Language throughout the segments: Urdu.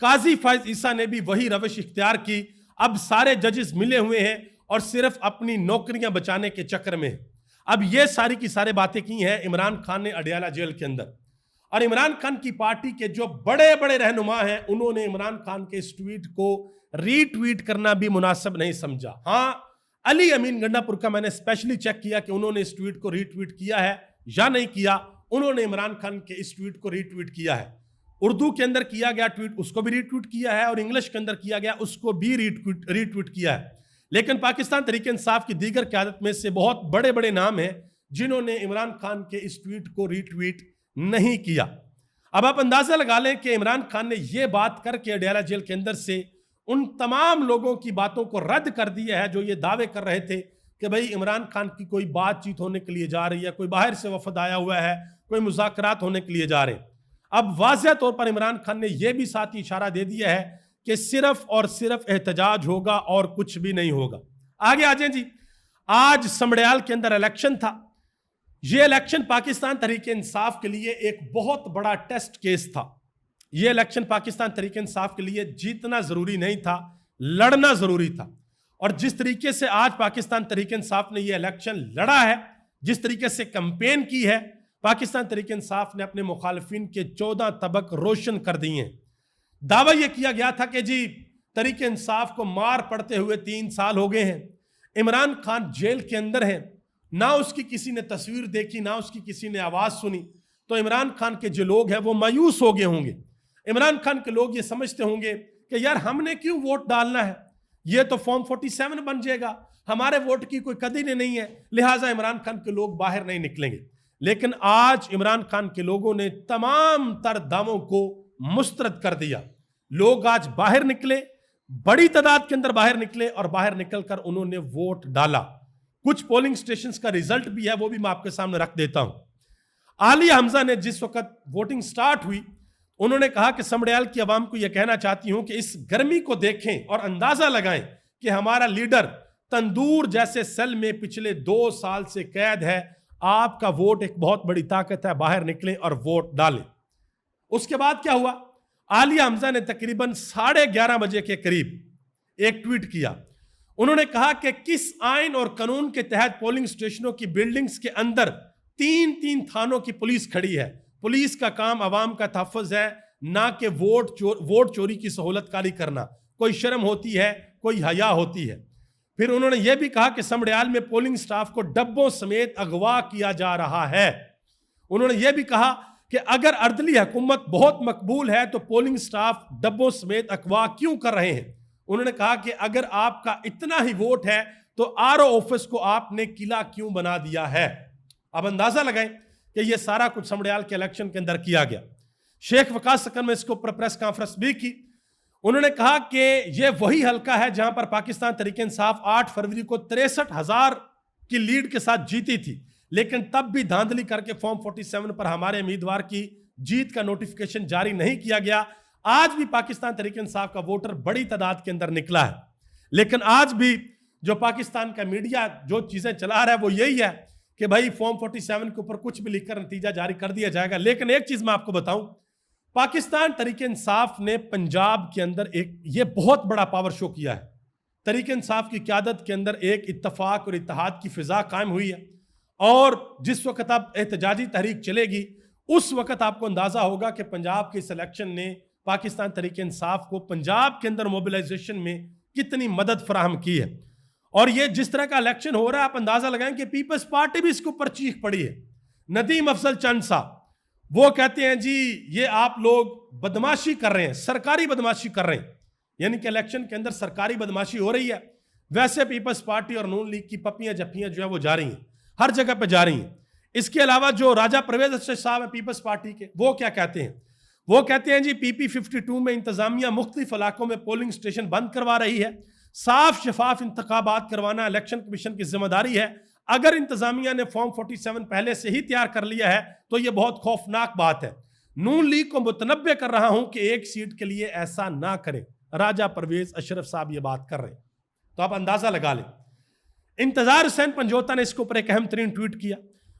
قاضی فائز عیسیٰ نے بھی وہی روش اختیار کی. اب سارے ججز ملے ہوئے ہیں اور صرف اپنی نوکریاں بچانے کے چکر میں. اب یہ ساری کی سارے باتیں کی ہیں عمران خان نے اڈیالہ جیل کے اندر. اور عمران خان کی پارٹی کے جو بڑے بڑے رہنما ہیں انہوں نے عمران خان کے اس ٹویٹ کو ری ٹویٹ کرنا بھی مناسب نہیں سمجھا. ہاں علی امین گنڈا پور کا میں نے اسپیشلی چیک کیا کہ انہوں نے اس ٹویٹ کو ری ٹویٹ کیا ہے یا نہیں کیا. انہوں نے عمران خان کے اس ٹویٹ کو ری ٹویٹ کیا ہے. اردو کے اندر کیا گیا ٹویٹ اس کو بھی ری ٹویٹ کیا ہے اور انگلش کے اندر کیا گیا اس کو بھی ری ٹویٹ کیا ہے. لیکن پاکستان تحریک انصاف کی دیگر قیادت میں سے بہت بڑے بڑے نام ہیں جنہوں نے عمران خان کے اس ٹویٹ کو ری ٹویٹ نہیں کیا. اب آپ اندازہ لگا لیں کہ عمران خان نے یہ بات کر کے اڈیالہ جیل کے اندر سے ان تمام لوگوں کی باتوں کو رد کر دیا ہے جو یہ دعوے کر رہے تھے کہ بھئی عمران خان کی کوئی بات چیت ہونے کے لیے جا رہی ہے, کوئی باہر سے وفد آیا ہوا ہے, کوئی مذاکرات ہونے کے لیے جا رہے ہیں. اب واضح طور پر عمران خان نے یہ بھی ساتھ اشارہ دے دیا ہے کہ صرف اور صرف احتجاج ہوگا اور کچھ بھی نہیں ہوگا. آگے آ جائیں جی. آج سمڑیال کے اندر الیکشن تھا. یہ الیکشن پاکستان تحریک انصاف کے لیے ایک بہت بڑا ٹیسٹ کیس تھا. یہ الیکشن پاکستان تحریک انصاف کے لیے جیتنا ضروری نہیں تھا, لڑنا ضروری تھا. اور جس طریقے سے آج پاکستان تحریک انصاف نے یہ الیکشن لڑا ہے, جس طریقے سے کمپین کی ہے, پاکستان تحریک انصاف نے اپنے مخالفین کے 14 طبق روشن کر دیے ہیں. دعویٰ یہ کیا گیا تھا کہ جی تحریک انصاف کو مار پڑتے ہوئے 3 سال ہو گئے ہیں, عمران خان جیل کے اندر ہیں, نہ اس کی کسی نے تصویر دیکھی, نہ اس کی کسی نے آواز سنی. تو عمران خان کے جو لوگ ہیں وہ مایوس ہو گئے ہوں گے. عمران خان کے لوگ یہ سمجھتے ہوں گے کہ یار ہم نے کیوں ووٹ ڈالنا ہے, یہ تو فارم 47 بن جائے گا, ہمارے ووٹ کی کوئی قدر نہیں ہے, لہٰذا عمران خان کے لوگ باہر نہیں نکلیں گے. لیکن آج عمران خان کے لوگوں نے تمام تر دعووں کو مسترد کر دیا. لوگ آج باہر نکلے, بڑی تعداد کے اندر باہر نکلے اور باہر نکل کر انہوں نے ووٹ ڈالا. کچھ پولنگ سٹیشنز کا ریزلٹ بھی ہے, وہ بھی میں آپ کے سامنے رکھ دیتا ہوں. عالیہ حمزہ نے جس وقت ووٹنگ سٹارٹ ہوئی انہوں نے کہا کہ سمڑیال کی عوام کو یہ کہنا چاہتی ہوں کہ اس گرمی کو دیکھیں اور اندازہ لگائیں کہ ہمارا لیڈر تندور جیسے سیل میں پچھلے 2 سال سے قید ہے. آپ کا ووٹ ایک بہت بڑی طاقت ہے, باہر نکلیں اور ووٹ ڈالیں. اس کے بعد کیا ہوا؟ عالیہ حمزہ نے تقریباً 11:30 بجے کے قریب ایک ٹویٹ کیا. انہوں نے کہا کہ کس آئین اور قانون کے تحت پولنگ سٹیشنوں کی بلڈنگز کے اندر 3 تھانوں کی پولیس کھڑی ہے. پولیس کا کام عوام کا تحفظ ہے, نہ کہ ووٹ چوری کی سہولت کاری کرنا. کوئی شرم ہوتی ہے, کوئی حیا ہوتی ہے. پھر انہوں نے یہ بھی کہا کہ سمڑیال میں پولنگ سٹاف کو ڈبوں سمیت اغوا کیا جا رہا ہے. انہوں نے یہ بھی کہا کہ اگر عدلی حکومت بہت مقبول ہے تو پولنگ سٹاف ڈبوں سمیت اغوا کیوں کر رہے ہیں. انہوں نے کہا کہ اگر آپ کا اتنا ہی ووٹ ہے تو RO آفس کو آپ نے قلعہ کیوں بنا دیا ہے. اب اندازہ لگائیں کہ یہ سارا کچھ سمڑیال کے الیکشن کے اندر کیا گیا. شیخ وقاص سکن میں اس کو پریس کانفرنس بھی کی. انہوں نے کہا کہ یہ وہی حلقہ ہے جہاں پر پاکستان تحریک انصاف 8 فروری کو 63,000 کی لیڈ کے ساتھ جیتی تھی, لیکن تب بھی دھاندلی کر کے فارم 47 پر ہمارے امیدوار کی جیت کا نوٹیفیکیشن جاری نہیں کیا گیا. آج بھی پاکستان تحریک انصاف کا ووٹر بڑی تعداد کے اندر نکلا ہے, لیکن آج بھی جو پاکستان کا میڈیا جو چیزیں چلا رہا ہے وہ یہی ہے کہ بھائی فارم 47 کے اوپر کچھ بھی لکھ کر نتیجہ جاری کر دیا جائے گا. لیکن ایک چیز میں آپ کو بتاؤں, پاکستان تحریک انصاف نے پنجاب کے اندر یہ بہت بڑا پاور شو کیا ہے. تحریک انصاف کی قیادت کے اندر ایک اتفاق اور اتحاد کی فضا قائم ہوئی ہے, اور جس وقت اب احتجاجی تحریک چلے گی اس وقت آپ کو اندازہ ہوگا کہ پنجاب کے اس الیکشن نے پاکستان تحریک انصاف کو پنجاب کے اندر موبلائزیشن میں کتنی مدد فراہم کی ہے. اور یہ جس طرح کا الیکشن ہو رہا ہے آپ اندازہ لگائیں کہ پیپلز پارٹی بھی اس کے اوپر چیخ پڑی ہے. ندیم افضل چند صاحب وہ کہتے ہیں جی یہ آپ لوگ بدماشی کر رہے ہیں, سرکاری بدماشی کر رہے ہیں, یعنی کہ الیکشن کے اندر سرکاری بدماشی ہو رہی ہے. ویسے پیپلز پارٹی اور نون لیگ کی پپیاں جپیاں جو ہے وہ جا رہی ہیں, ہر جگہ پہ جا رہی ہیں. اس کے علاوہ جو راجہ پرویز اشرف صاحب ہیں پیپلز پارٹی کے, وہ کیا کہتے ہیں؟ وہ کہتے ہیں جی PP 52 میں انتظامیہ مختلف علاقوں میں پولنگ سٹیشن بند کروا رہی ہے. صاف شفاف انتخابات کروانا الیکشن کمیشن کی ذمہ داری ہے. اگر انتظامیہ نے فارم 47 پہلے سے ہی تیار کر لیا ہے تو یہ بہت خوفناک بات ہے. نون لیگ کو متنبہ کر رہا ہوں کہ ایک سیٹ کے لیے ایسا نہ کریں. راجہ پرویز اشرف صاحب یہ بات کر رہے ہیں, تو آپ اندازہ لگا لیں. انتظار حسین پنجوتا نے اس کے اوپر ایک اہم ترین ٹویٹ کیا.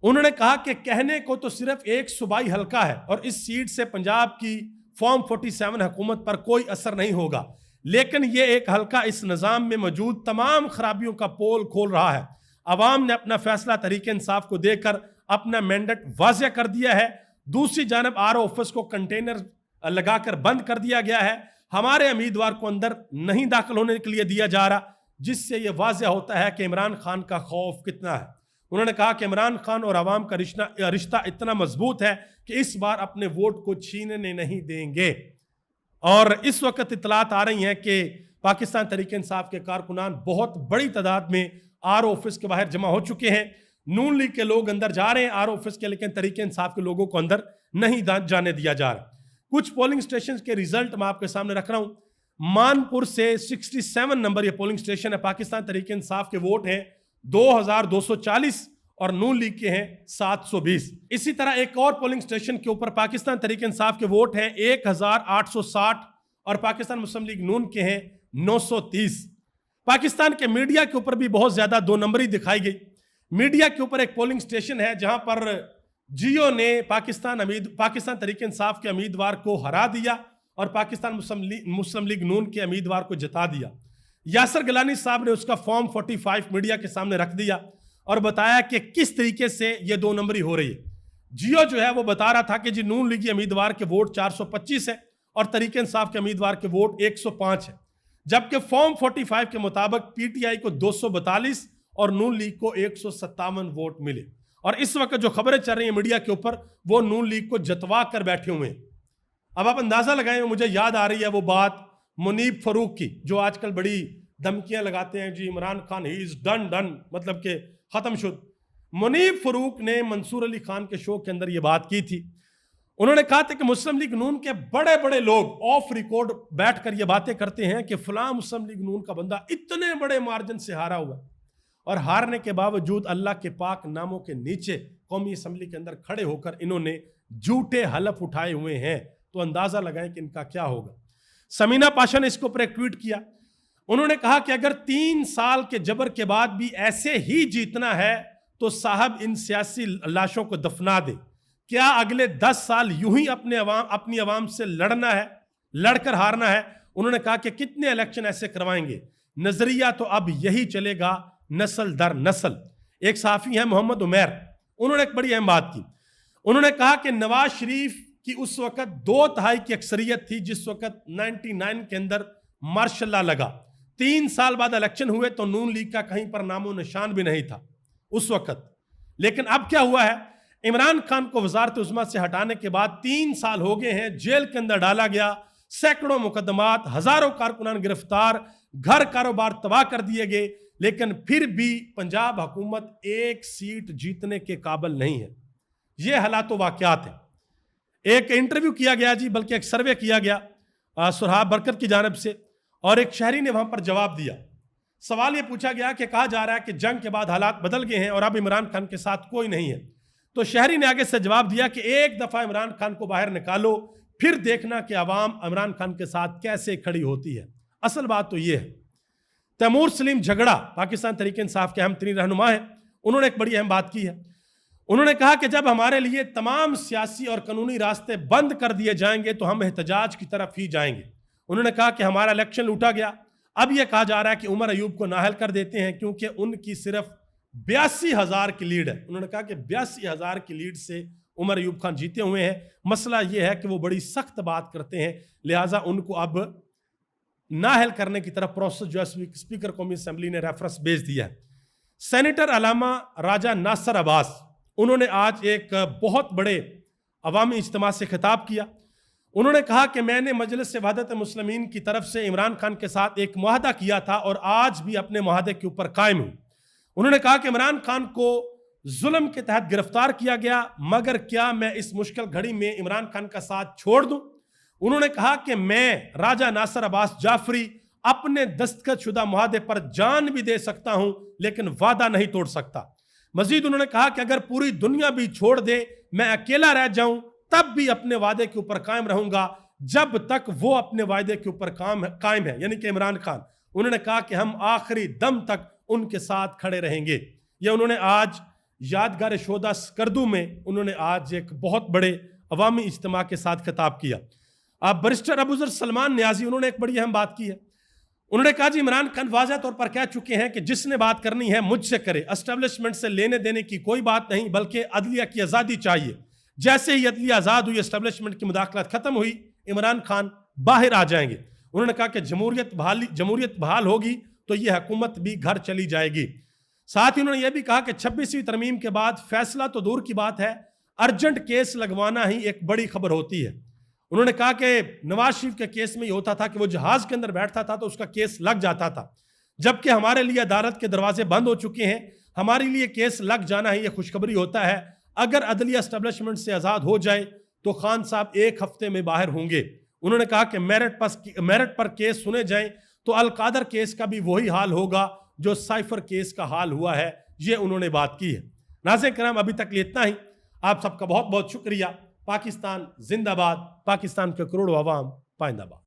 انہوں نے کہا کہ کہنے کو تو صرف ایک صوبائی حلقہ ہے اور اس سیٹ سے پنجاب کی فارم 47 حکومت پر کوئی اثر نہیں ہوگا، لیکن یہ ایک حلقہ اس نظام میں موجود تمام خرابیوں کا پول کھول رہا ہے۔ عوام نے اپنا فیصلہ تحریک انصاف کو دے کر اپنا مینڈیٹ واضح کر دیا ہے۔ دوسری جانب RO آفس کو کنٹینر لگا کر بند کر دیا گیا ہے۔ ہمارے امیدوار کو اندر نہیں داخل ہونے کے لیے دیا جا رہا، جس سے یہ واضح ہوتا ہے کہ عمران خان کا خوف کتنا ہے۔ انہوں نے کہا کہ عمران خان اور عوام کا رشتہ اتنا مضبوط ہے کہ اس بار اپنے ووٹ کو چھیننے نہیں دیں گے۔ اور اس وقت اطلاعات آ رہی ہیں کہ پاکستان تحریک انصاف کے کارکنان بہت بڑی تعداد میں RO آفس کے باہر جمع ہو چکے ہیں۔ نون لیگ کے لوگ اندر جا رہے ہیں RO آفس کے، لیکن تحریک انصاف کے لوگوں کو اندر نہیں جانے دیا جا رہا۔ کچھ پولنگ سٹیشن کے ریزلٹ میں آپ کے سامنے رکھ رہا ہوں۔ مانپور سے 67 نمبر یہ پولنگ سٹیشن ہے، پاکستان تحریک انصاف کے ووٹ ہیں 2240 اور نون لیگ کے ہیں 720۔ اسی طرح ایک اور پولنگ سٹیشن کے اوپر پاکستان تحریک انصاف کے ووٹ ہیں 1860 اور پاکستان مسلم لیگ نون کے ہیں 930۔ پاکستان کے میڈیا کے اوپر بھی بہت زیادہ دو نمبری دکھائی گئی۔ میڈیا کے اوپر ایک پولنگ سٹیشن ہے جہاں پر جیو نے پاکستان تحریک انصاف کے امیدوار کو ہرا دیا اور پاکستان مسلم لیگ نون کے امیدوار کو جتا دیا۔ یاسر گیلانی صاحب نے اس کا فارم 45 میڈیا کے سامنے رکھ دیا اور بتایا کہ کس طریقے سے یہ دو نمبری ہو رہی ہے۔ جیو جو ہے وہ بتا رہا تھا کہ جی نون لیگی امیدوار کے ووٹ 425 ہے اور تحریک انصاف کے امیدوار کے ووٹ 105 ہے، جبکہ فارم 45 کے مطابق PTI کو 242 اور نون لیگ کو 157 ووٹ ملے۔ اور اس وقت جو خبریں چل رہی ہیں میڈیا کے اوپر وہ نون لیگ کو جتوا کر بیٹھے ہوئے ہیں۔ اب آپ اندازہ لگائیں، مجھے یاد آ رہی ہے وہ بات منیب فروق کی جو آج کل بڑی دھمکیاں لگاتے ہیں، جی عمران خان ہی از ڈن مطلب کہ ختم شد۔ منیب فروق نے منصور علی خان کے شو کے اندر یہ بات کی تھی۔ انہوں نے کہا تھا کہ مسلم لیگ نون کے بڑے بڑے لوگ آف ریکارڈ بیٹھ کر یہ باتیں کرتے ہیں کہ فلاں مسلم لیگ نون کا بندہ اتنے بڑے مارجن سے ہارا ہوا ہے، اور ہارنے کے باوجود اللہ کے پاک ناموں کے نیچے قومی اسمبلی کے اندر کھڑے ہو کر انہوں نے جھوٹے حلف اٹھائے ہوئے ہیں۔ تو اندازہ لگائیں کہ ان کا کیا ہوگا۔ سمینہ پاشا نے اس کو پر ایک ٹویٹ کیا۔ انہوں نے کہا کہ اگر 3 سال کے جبر کے بعد بھی ایسے ہی جیتنا ہے تو صاحب ان سیاسی لاشوں کو دفنا دے۔ کیا اگلے 10 سال یوں ہی اپنی عوام سے لڑ کر ہارنا ہے؟ انہوں نے کہا کہ کتنے الیکشن ایسے کروائیں گے، نظریہ تو اب یہی چلے گا نسل در نسل۔ ایک صحافی ہیں محمد عمیر، انہوں نے ایک بڑی اہم بات کی۔ انہوں نے کہا کہ نواز شریف کی اس وقت 2/3 کی اکثریت تھی جس وقت 99 کے اندر ماشاء اللہ لگا۔ 3 سال بعد الیکشن ہوئے تو نون لیگ کا کہیں پر نام و نشان بھی نہیں تھا اس وقت۔ لیکن اب کیا ہوا ہے؟ عمران خان کو وزارت عظمیٰ سے ہٹانے کے بعد 3 سال ہو گئے ہیں، جیل کے اندر ڈالا گیا، سینکڑوں مقدمات، ہزاروں کارکنان گرفتار، گھر کاروبار تباہ کر دیے گئے، لیکن پھر بھی پنجاب حکومت 1 سیٹ جیتنے کے قابل نہیں ہے۔ یہ حالات و واقعات ہیں۔ ایک انٹرویو کیا گیا جی، بلکہ ایک سروے کیا گیا سرحاب برکت کی جانب سے، اور ایک شہری نے وہاں پر جواب دیا۔ سوال یہ پوچھا گیا کہ کہا جا رہا ہے کہ جنگ کے بعد حالات بدل گئے ہیں اور اب عمران خان کے ساتھ کوئی نہیں ہے۔ تو شہری نے آگے سے جواب دیا کہ ایک دفعہ عمران خان کو باہر نکالو، پھر دیکھنا کہ عوام عمران خان کے ساتھ کیسے کھڑی ہوتی ہے۔ اصل بات تو یہ ہے۔ تیمور سلیم جھگڑا پاکستان تحریک انصاف کے اہم ترین رہنما ہیں، انہوں نے ایک بڑی اہم بات کی ہے۔ انہوں نے کہا کہ جب ہمارے لیے تمام سیاسی اور قانونی راستے بند کر دیے جائیں گے تو ہم احتجاج کی طرف ہی جائیں گے۔ انہوں نے کہا کہ ہمارا الیکشن لوٹا گیا، اب یہ کہا جا رہا ہے کہ عمر ایوب کو نااہل کر دیتے ہیں کیونکہ ان کی صرف 82,000 کی لیڈ ہے۔ انہوں نے کہا کہ 82,000 کی لیڈ سے عمر ایوب خان جیتے ہوئے ہیں۔ مسئلہ یہ ہے کہ وہ بڑی سخت بات کرتے ہیں، لہٰذا ان کو اب نااہل کرنے کی طرف پروسیس جو ہے اسپیکر قومی اسمبلی نے ریفرنس بھیج دیا ہے۔ سینیٹر علامہ راجہ ناصر عباس، انہوں نے آج ایک بہت بڑے عوامی اجتماع سے خطاب کیا۔ انہوں نے کہا کہ میں نے مجلس وحدت مسلمین کی طرف سے عمران خان کے ساتھ ایک معاہدہ کیا تھا اور آج بھی اپنے معاہدے کے اوپر قائم ہوں۔ انہوں نے کہا کہ عمران خان کو ظلم کے تحت گرفتار کیا گیا، مگر کیا میں اس مشکل گھڑی میں عمران خان کا ساتھ چھوڑ دوں؟ انہوں نے کہا کہ میں راجہ ناصر عباس جعفری اپنے دستخط شدہ معاہدے پر جان بھی دے سکتا ہوں لیکن وعدہ نہیں توڑ سکتا۔ مزید انہوں نے کہا کہ اگر پوری دنیا بھی چھوڑ دے، میں اکیلا رہ جاؤں، تب بھی اپنے وعدے کے اوپر قائم رہوں گا جب تک وہ اپنے وعدے کے اوپر قائم ہے، یعنی کہ عمران خان۔ انہوں نے کہا کہ ہم آخری دم تک ان کے ساتھ کھڑے رہیں گے۔ یہ انہوں نے آج یادگار شہداء سکردو میں انہوں نے آج ایک بہت بڑے عوامی اجتماع کے ساتھ خطاب کیا۔ آپ برسٹر ابوذر سلمان نیازی انہوں نے ایک بڑی اہم بات کی ہے. انہوں نے کہا جی عمران خان واضح طور پر کہہ چکے ہیں کہ جس نے بات کرنی ہے مجھ سے کرے, اسٹیبلشمنٹ سے لینے دینے کی کوئی بات نہیں, بلکہ عدلیہ کی آزادی چاہیے. جیسے ہی عدلیہ آزاد ہوئی, اسٹیبلشمنٹ کی مداخلت ختم ہوئی, عمران خان باہر آ جائیں گے. انہوں نے کہا کہ جمہوریت بحال ہوگی تو یہ حکومت بھی گھر چلی جائے گی. ساتھ ہی انہوں نے یہ بھی کہا کہ 26ویں ترمیم کے بعد فیصلہ تو دور کی بات ہے, ارجنٹ کیس لگوانا ہی ایک بڑی خبر ہوتی ہے. انہوں نے کہا کہ نواز شریف کے کیس میں یہ ہوتا تھا کہ وہ جہاز کے اندر بیٹھتا تھا تو اس کا کیس لگ جاتا تھا, جبکہ ہمارے لیے عدالت کے دروازے بند ہو چکے ہیں, ہمارے لیے کیس لگ جانا ہی یہ خوشخبری ہوتا ہے. اگر عدلیہ اسٹیبلشمنٹ سے آزاد ہو جائے تو خان صاحب ایک ہفتے میں باہر ہوں گے. انہوں نے کہا کہ میرٹ پر کیس سنے جائیں تو القادر کیس کا بھی وہی حال ہوگا جو سائفر کیس کا حال ہوا ہے. یہ انہوں نے بات کی ہے. ناظرین کرام, ابھی تک لیے اتنا ہی. آپ سب کا بہت بہت شکریہ. پاکستان زندہ باد, پاکستان کے کروڑوں عوام پائندہ باد.